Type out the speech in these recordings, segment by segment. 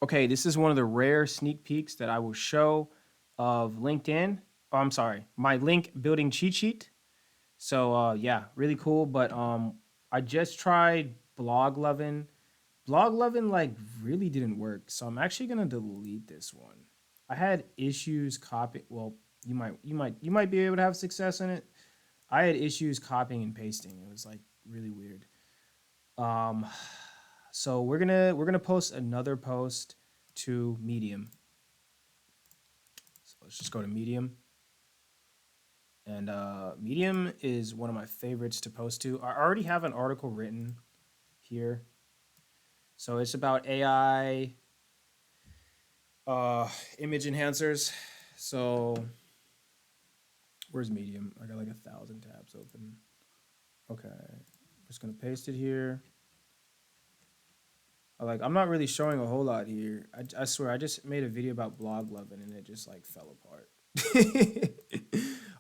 Okay, this is one of the rare sneak peeks that I will show of LinkedIn. Oh, I'm sorry, my link building cheat sheet. So yeah, really cool. But I just tried blog loving. Blog loving like really didn't work. So I'm actually gonna delete this one. I had issues copying. Well, you might be able to have success in it. I had issues copying and pasting. It was like really weird. Um, so we're gonna post another post to Medium. So let's just go to Medium. And Medium is one of my favorites to post to. I already have an article written here. So it's about AI uh, image enhancers. So where's Medium? I got like 1,000 tabs open. Okay, I'm just gonna paste it here. I'm not really showing a whole lot here. I swear I just made a video about blog loving and it just like fell apart.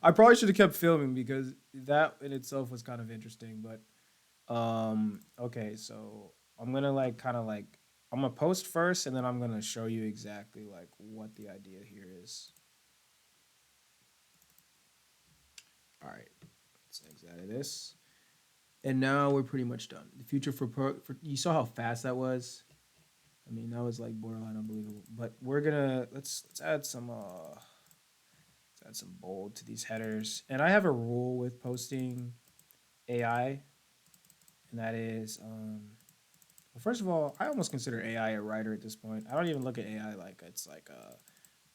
I probably should have kept filming because that in itself was kind of interesting. But okay, so I'm gonna like kind of like I'm gonna post first and then I'm gonna show you exactly like what the idea here is. All right, let's exit out of this. And now we're pretty much done. The future for you saw how fast that was. I mean, that was like borderline unbelievable. But we're gonna let's add some bold to these headers. And I have a rule with posting AI, and that is well, first of all, I almost consider AI a writer at this point. I don't even look at AI like it's like a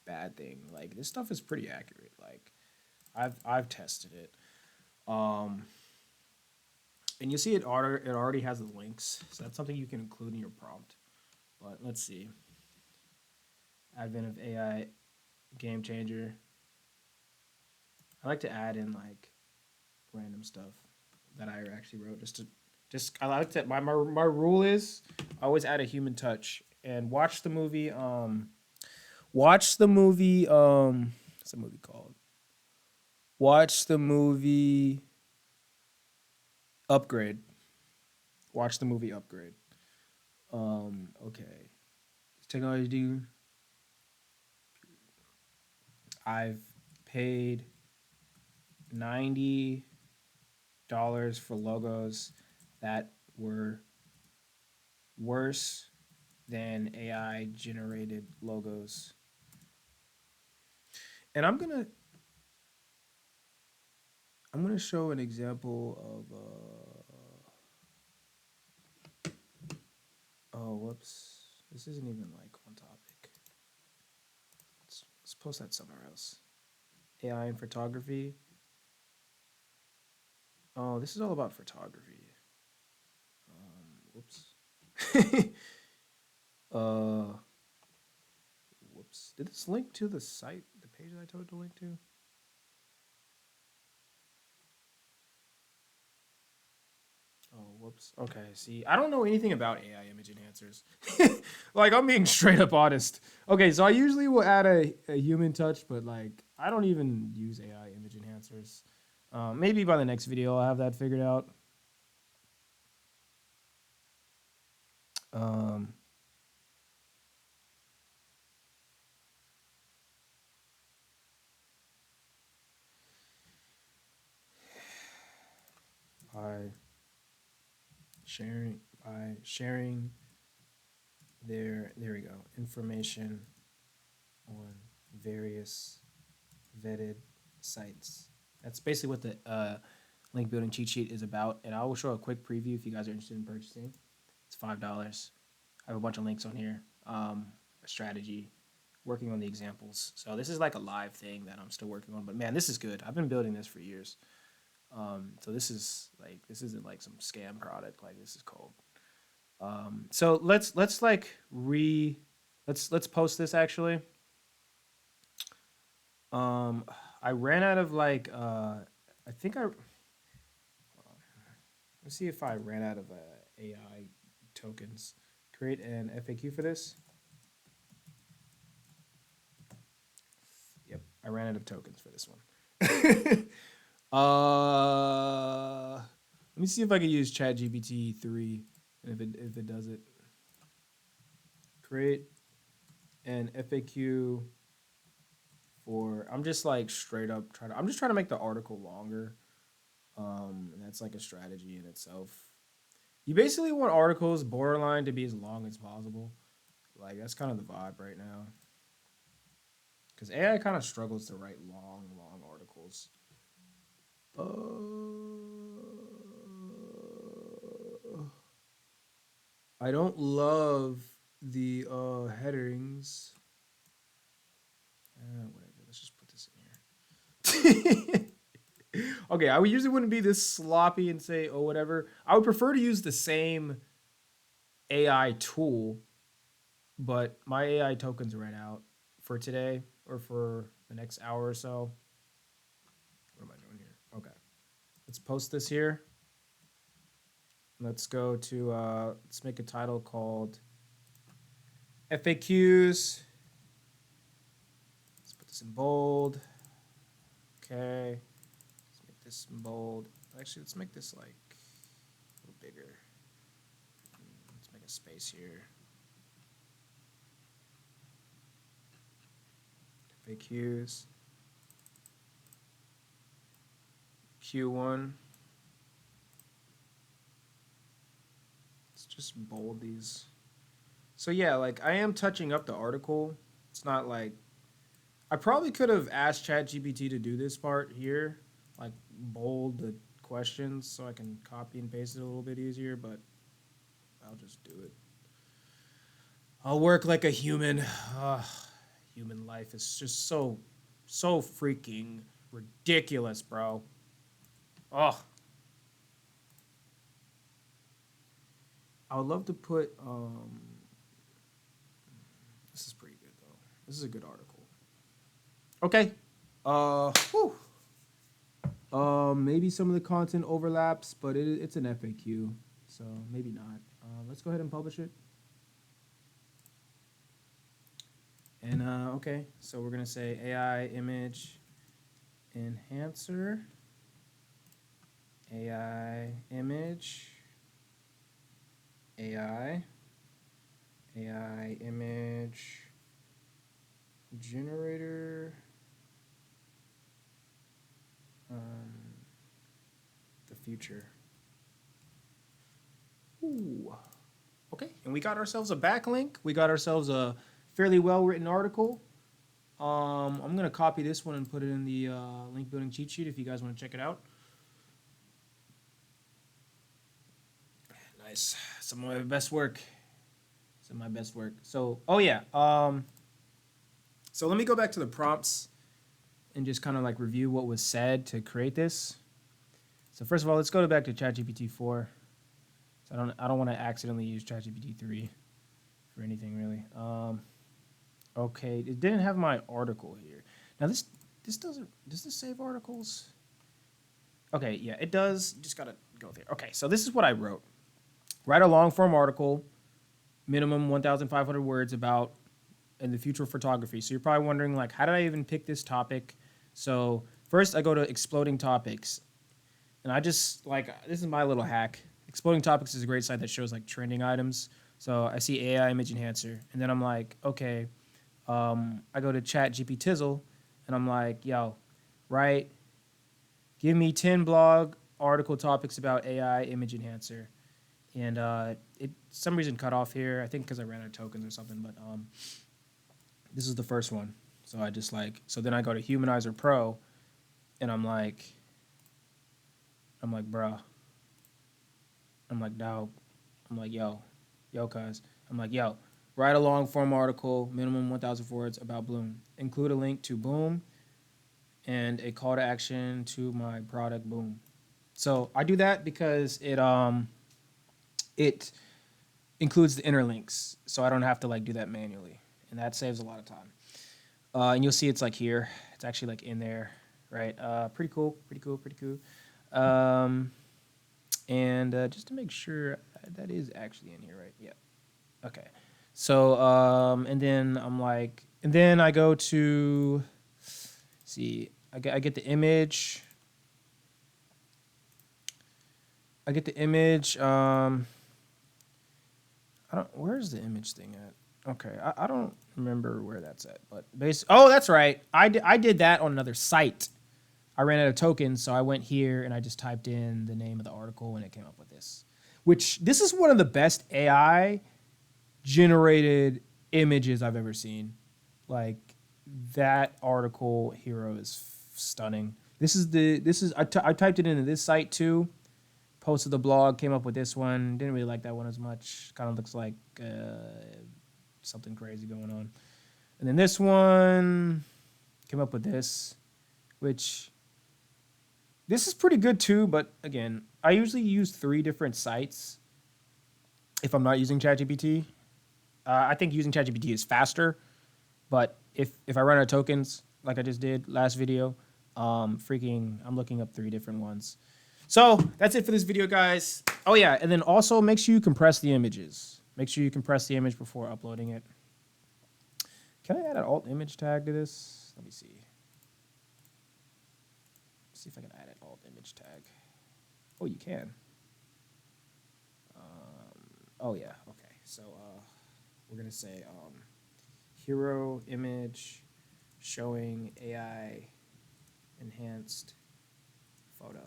bad thing. Like this stuff is pretty accurate. Like I've tested it. Um, and you see it already has the links, so that's something you can include in your prompt. But let's see. Advent of AI game changer. I like to add in like random stuff that I actually wrote just I like that my rule is I always add a human touch and watch the movie what's the movie called? Watch the movie Upgrade. Watch the movie Upgrade. Okay. Technology. I've paid $90 for logos that were worse than AI generated logos. And I'm gonna show an example of oh whoops. This isn't even like on topic. Let's post that somewhere else. AI in photography. Oh, this is all about photography. Whoops. uh whoops. Did this link to the site, the page that I told it to link to? Oh, whoops. Okay, see, I don't know anything about AI image enhancers. Like, I'm being straight up honest. Okay, so I usually will add a human touch, but like, I don't even use AI image enhancers. Maybe by the next video, I'll have that figured out. Um, by by sharing there we go, information on various vetted sites. That's basically what the link building cheat sheet is about. And I will show a quick preview if you guys are interested in purchasing. It's $5. I have a bunch of links on here. A strategy, working on the examples. So this is like a live thing that I'm still working on. But man, this is good. I've been building this for years. So this isn't like some scam product. Like this is cold. So let's like let's post this actually. Um, I ran out of like I think I let's see if I ran out of AI tokens. Create an FAQ for this. Yep, I ran out of tokens for this one. Let me see if I can use ChatGPT 3 and if it does it. Create. and FAQ for, I'm just like straight up I'm just trying to make the article longer. And that's like a strategy in itself. You basically want articles borderline to be as long as possible. Like that's kind of the vibe right now. Because AI kind of struggles to write long articles. I don't love the headings. Whatever. Let's just put this in here. Okay, I usually wouldn't be this sloppy and say, oh, whatever. I would prefer to use the same AI tool, but my AI tokens ran out for today or for the next hour or so. What am I doing here? Okay. Let's post this here. Let's go to, let's make a title called FAQs. Let's put this in bold. Okay. Let's make this in bold. Actually, let's make this like a little bigger. Let's make a space here. FAQs. Q1. Let's just bold these. So yeah, like I am touching up the article. It's not like, I probably could have asked ChatGPT to do this part here, like bold the questions so I can copy and paste it a little bit easier, but I'll just do it. I'll work like a human. Human life is just so freaking ridiculous, bro. Oh, I would love to put. This is pretty good though. This is a good article. Okay. Whew. Maybe some of the content overlaps, but it's an FAQ, so maybe not. Let's go ahead and publish it. And okay, so we're gonna say AI image enhancer, AI image, AI image generator, the future. Ooh. Okay, and we got ourselves a backlink. We got ourselves a fairly well-written article. I'm gonna copy this one and put it in the link building cheat sheet if you guys want to check it out. Nice. Some of my best work. Some of my best work. So, oh yeah. So let me go back to the prompts and just kind of like review what was said to create this. So first of all, let's go back to ChatGPT 4. So I don't want to accidentally use ChatGPT 3 for anything really. Okay, it didn't have my article here. Now this doesn't, does this save articles? Okay, yeah, it does. Just gotta go there. Okay, so this is what I wrote. Write a long form article, minimum 1,500 words about in the future of photography. So you're probably wondering like, how did I even pick this topic? So first I go to exploding topics, and I just like, this is my little hack. Exploding topics is a great site that shows like trending items. So I see AI image enhancer, and then I'm like, okay, I go to Chat GP Tizzle, and I'm like, yo, right, give me 10 blog article topics about AI image enhancer. And it some reason cut off here. I think because I ran out of tokens or something. But this is the first one. So I just like, so then I go to Humanizer Pro, and I'm like, bruh. I'm like, dog. I'm like, yo, cuz. I'm like, yo, write a long form article, minimum 1,000 words about Bloom. Include a link to Boom and a call to action to my product Boom. So I do that because it includes the interlinks, so I don't have to like do that manually, and that saves a lot of time. And you'll see it's like here. It's actually like in there, right? Pretty cool. And just to make sure that is actually in here, right? Yeah. Okay. So and then I'm like, and then I go to see. I get the image. I don't. Where's the image thing at? Okay, I don't remember where that's at, but oh, that's right. I did that on another site. I ran out of tokens, so I went here and I just typed in the name of the article and it came up with this. Which this is one of the best AI generated images I've ever seen. Like that article hero is stunning. I typed it into this site too. Posted the blog, came up with this one. Didn't really like that one as much. Kind of looks like something crazy going on. And then this one came up with this, which this is pretty good too. But again, I usually use 3 different sites if I'm not using ChatGPT. I think using ChatGPT is faster, but if I run out of tokens like I just did last video, I'm looking up 3 different ones. So that's it for this video, guys. Oh yeah, and then also make sure you compress the images. Make sure you compress the image before uploading it. Can I add an alt image tag to this? Let me see. Let's see if I can add an alt image tag. Oh, you can. Oh yeah, okay. So we're gonna say hero image showing AI enhanced photo.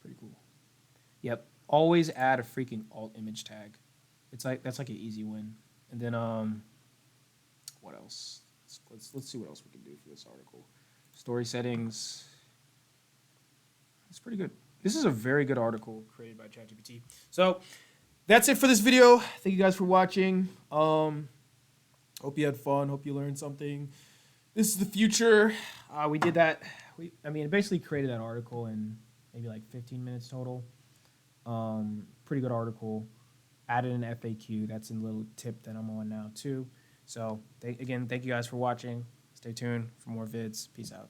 Pretty cool. Yep. Always add a freaking alt image tag. That's like an easy win. And then what else? Let's see what else we can do for this article. Story settings. It's pretty good. This is a very good article created by ChatGPT. So that's it for this video. Thank you guys for watching. Hope you had fun. Hope you learned something. This is the future. We did that. It basically created that article in maybe like 15 minutes total. Pretty good article. Added an FAQ. That's a little tip that I'm on now too. So again, thank you guys for watching. Stay tuned for more vids. Peace out.